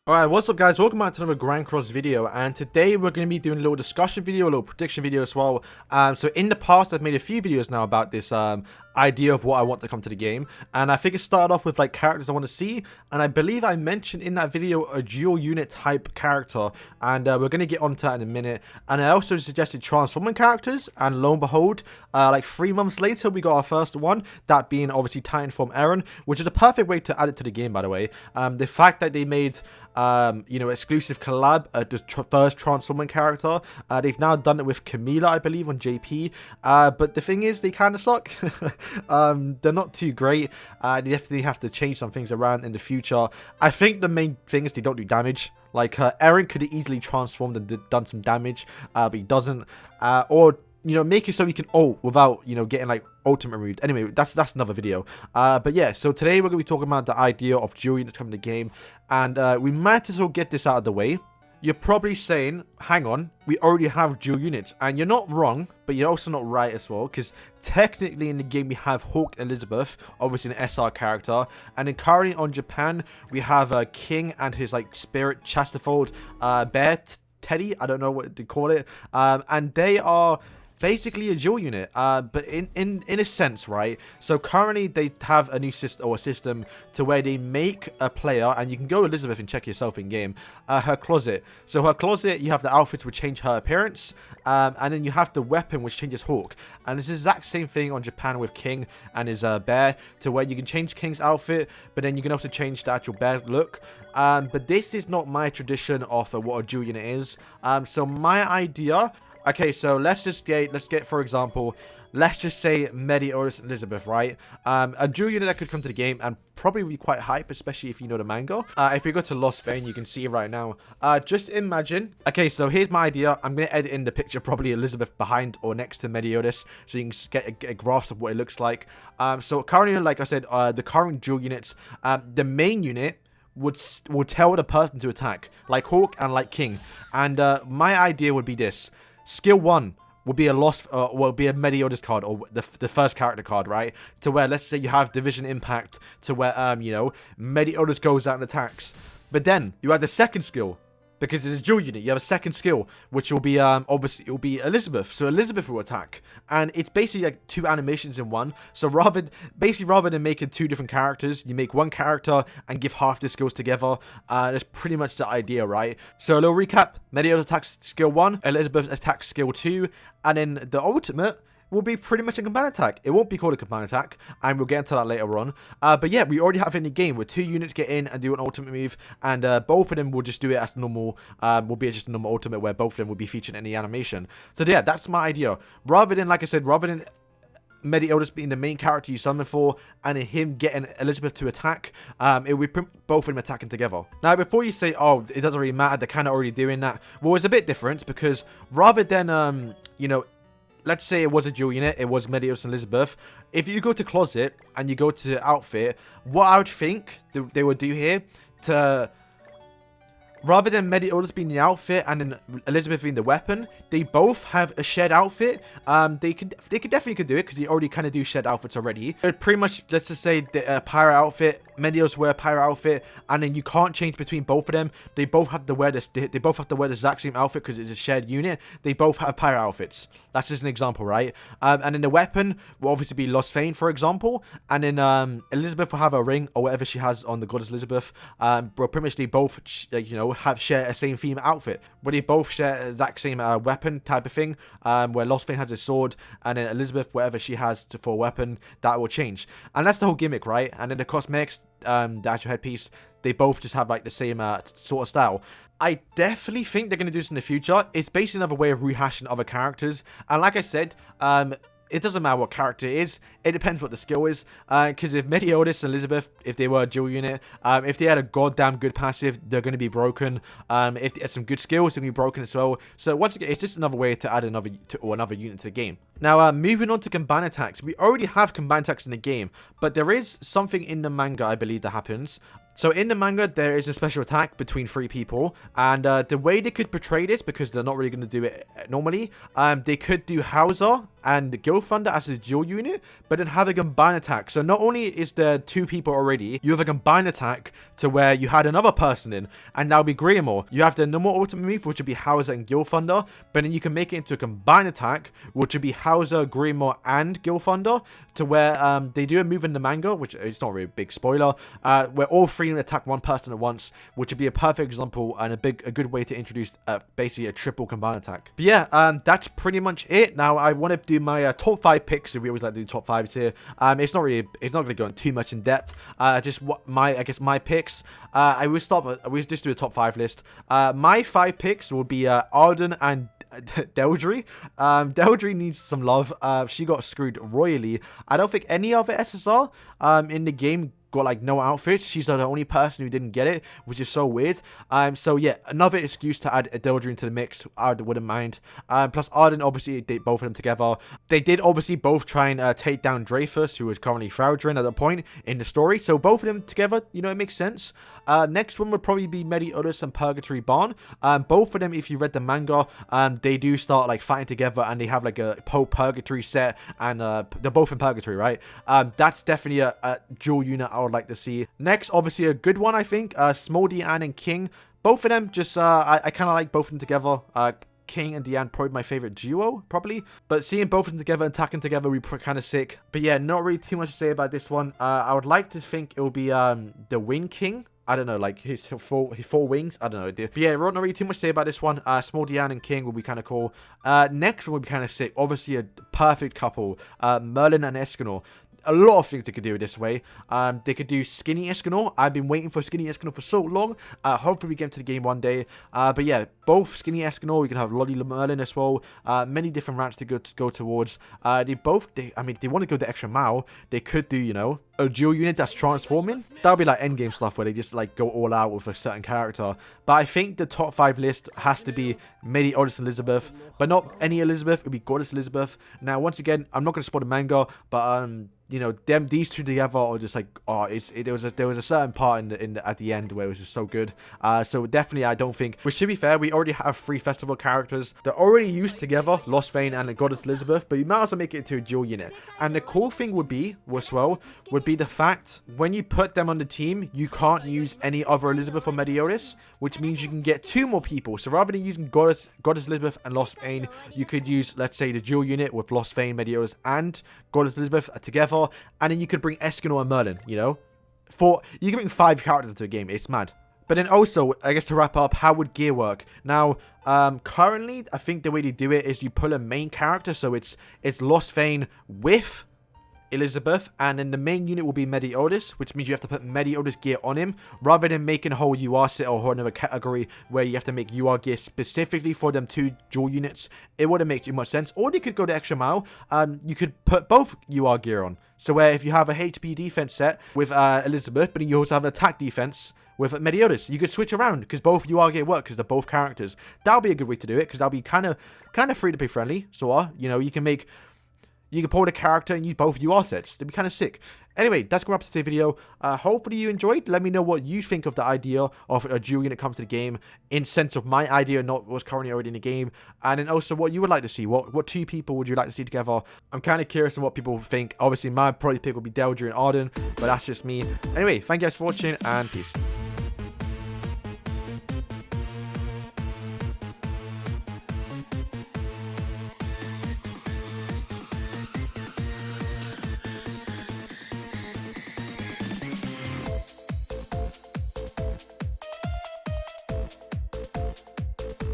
Alright, what's up guys, welcome back to another Grand Cross video, and today we're going to be doing a little discussion video, a little prediction video as well. So in the past I've made a few videos now about this idea of what I want to come to the game, and I think it started off with like characters I want to see, and I believe I mentioned in that video a dual unit type character, and we're going to get onto that in a minute. And I also suggested transforming characters, and lo and behold, like 3 months later we got our first one, that being obviously Titanform Eren, which is a perfect way to add it to the game, by the way. The fact that they made exclusive collab, the first transforming character. They've now done it with Camila, I believe, on JP. But the thing is, they kind of suck. They're not too great. They definitely have to change some things around in the future. I think the main thing is they don't do damage. Like, Eren could have easily transformed and done some damage, but he doesn't. Or make it so he can ult without, getting like ultimate removed. Anyway, that's another video. But yeah, so today we're gonna be talking about the idea of dual units coming to the game, and we might as well get this out of the way. You're probably saying, hang on, we already have dual units, and you're not wrong, but you're also not right as well, because technically in the game we have Hawk Elizabeth, obviously an SR character, and then currently on Japan we have King and his like spirit Chastifold bear Teddy, I don't know what to call it, and they are basically a dual unit, but in a sense, right? So currently they have a new system to where they make a player, and you can go Elizabeth and check yourself in game, her closet. So her closet, you have the outfits which change her appearance, and then you have the weapon which changes Hawk. And it's the exact same thing on Japan with King and his bear, to where you can change King's outfit, but then you can also change the actual bear look. But this is not my tradition of what a dual unit is. So my idea. Okay, so let's get, for example, let's just say Meliodas and Elizabeth, right? A dual unit that could come to the game and probably be quite hype, especially if you know the manga. If we go to Lost Vein, you can see right now. Just imagine. Okay, so here's my idea. I'm going to edit in the picture, probably Elizabeth behind or next to Meliodas, so you can get a grasp of what it looks like. So currently, like I said, the current dual units, the main unit would tell the person to attack, like Hawk and like King. And my idea would be this. Skill 1 will be a Meliodas card, or the first character card, right? To where, let's say you have Division Impact, to where, Meliodas goes out and attacks. But then, you have the second skill, because it's a dual unit, you have a second skill, which will be, obviously, it will be Elizabeth. So Elizabeth will attack. And it's basically like 2 animations in one. So rather than making 2 different characters, you make one character and give half the skills together. That's pretty much the idea, right? So a little recap. Meliodas attacks skill 1, Elizabeth attacks skill 2, and then the ultimate will be pretty much a combined attack. It won't be called a combined attack, and we'll get into that later on. But yeah, we already have in the game where 2 units get in and do an ultimate move, and both of them will just do it as normal. Will be just a normal ultimate where both of them will be featured in the animation. So yeah, that's my idea. Rather than, like I said, rather than Meliodas being the main character you summon for, and him getting Elizabeth to attack, it will be both of them attacking together. Now, before you say, oh, it doesn't really matter, they're kind of already doing that. Well, it's a bit different, because rather than, let's say it was a dual unit, it was Meliodas and Elizabeth. If you go to closet and you go to outfit, what I would think they would do here, to rather than Meliodas being the outfit and then Elizabeth being the weapon, they both have a shared outfit. They definitely could do it, because they already kind of do shared outfits already. But pretty much, let's just say the pirate outfit, Meliodas wear a pirate outfit, and then you can't change between both of them. They both have to wear this. They both have to wear the exact same outfit because it's a shared unit. They both have pirate outfits. That's just an example, right? And then the weapon will obviously be Lost Vein, for example. And then Elizabeth will have a ring or whatever she has on the goddess Elizabeth. But pretty much they both, share a same theme outfit, where they both share the exact same weapon type of thing. Where Lost Vein has a sword, and then Elizabeth, whatever she has for a weapon, that will change. And that's the whole gimmick, right? And then the cosmetics, the actual headpiece, they both just have like the same sort of style. I definitely think they're going to do this in the future. It's basically another way of rehashing other characters. And like I said, it doesn't matter what character it is. It depends what the skill is. Because if Meliodas and Elizabeth, if they were a dual unit, if they had a goddamn good passive, they're going to be broken. If they had some good skills, they're going to be broken as well. So once again, it's just another way to add another unit to the game. Now, moving on to combined attacks. We already have combined attacks in the game, but there is something in the manga, I believe, that happens. So in the manga, there is a special attack between 3 people, and the way they could portray this, because they're not really going to do it normally, they could do Hauser and Guild Thunder as a dual unit, but then have a combined attack. So not only is there 2 people already, you have a combined attack to where you had another person in, and that'll be Grimoire. You have the normal ultimate move, which would be Hauser and Guild Thunder, but then you can make it into a combined attack, which would be Hauser, Grimoire, and Guild Thunder, to where they do a move in the manga, which it's not really a big spoiler, where all 3 attack 1 person at once, which would be a perfect example and a good way to introduce basically a triple combined attack. But yeah, that's pretty much it. Now I want to do my top 5 picks. So we always like to do top 5s here. It's not going to go in too much in depth. Just what my picks. I will just do a top 5 list. My 5 picks will be Arden and Deldry. Deldry needs some love. She got screwed royally. I don't think any other SSR in the game got like no outfits. She's the only person who didn't get it, which is so weird. So yeah, another excuse to add Deldry into the mix. I wouldn't mind. Plus Arden, obviously, both of them together. They did obviously both try and take down Dreyfus, who was currently Fraudrin at the point in the story. So both of them together, you know, it makes sense. Next one would probably be Meliodas and Purgatory Barn. Both of them, if you read the manga, they do start like fighting together, and they have like a Purgatory set, and they're both in Purgatory, right? That's definitely a dual unit I would like to see. Next, obviously a good one, I think, Small Diane and King. Both of them, just I kind of like both of them together. King and Diane probably my favorite duo, probably. But seeing both of them together, attacking together, would be kind of sick. But yeah, not really too much to say about this one. I would like to think it will be the Wing King. I don't know, like his four wings. I don't know. But yeah, not really too much to say about this one. Small Diane and King will be kind of cool. Next one would be kind of sick. Obviously, a perfect couple. Merlin and Escanor. A lot of things they could do this way. They could do Skinny Escanor. I've been waiting for Skinny Escanor for so long. Hopefully we get into the game one day. But yeah, both Skinny Escanor. We can have Lolly Merlin as well. Many different routes to go towards. I mean, they want to go the extra mile. They could do, you know, a dual unit that's transforming. That'll be like endgame stuff where they just like go all out with a certain character. But I think the top 5 list has to be Meliodas and Elizabeth, but not any Elizabeth. It would be Goddess Elizabeth. Now, once again, I'm not going to spoil the manga, but you know, these two together are just like, oh, there was a certain part at the end where it was just so good. So definitely, I don't think. Which, to be fair, we already have 3 festival characters. They're already used together, Lost Vein and the Goddess Elizabeth, but you might also make it into a dual unit. And the cool thing would be the fact when you put them on the team, you can't use any other Elizabeth or Meliodas, which means you can get 2 more people. So rather than using Goddess Elizabeth and Lost Vein, you could use, let's say, the dual unit with Lost Vein, Meliodas, and Goddess Elizabeth together, and then you could bring Escanor and Merlin, you know? You can bring 5 characters into a game. It's mad. But then also, I guess to wrap up, how would gear work? Now, currently, I think the way they do it is you pull a main character, so it's Lost Vein with Elizabeth, and then the main unit will be Meliodas, which means you have to put Meliodas gear on him, rather than making a whole UR set or another category where you have to make UR gear specifically for them 2 dual units. It wouldn't make too much sense. Or they could go the extra mile. You could put both UR gear on. So where if you have a HP defense set with Elizabeth, but then you also have an attack defense with Meliodas, you could switch around because both UR gear work because they're both characters. That'll be a good way to do it because that'll be kind of free to play friendly. So you know, you can pull the character and use both UR sets. It'd be kind of sick. Anyway, that's going to wrap up today's video. Hopefully you enjoyed. Let me know what you think of the idea of a dual unit coming to the game in sense of my idea, not what's currently already in the game. And then also what you would like to see. What 2 people would you like to see together? I'm kind of curious on what people think. Obviously, my probably pick would be Deldry and Arden, but that's just me. Anyway, thank you guys for watching, and peace.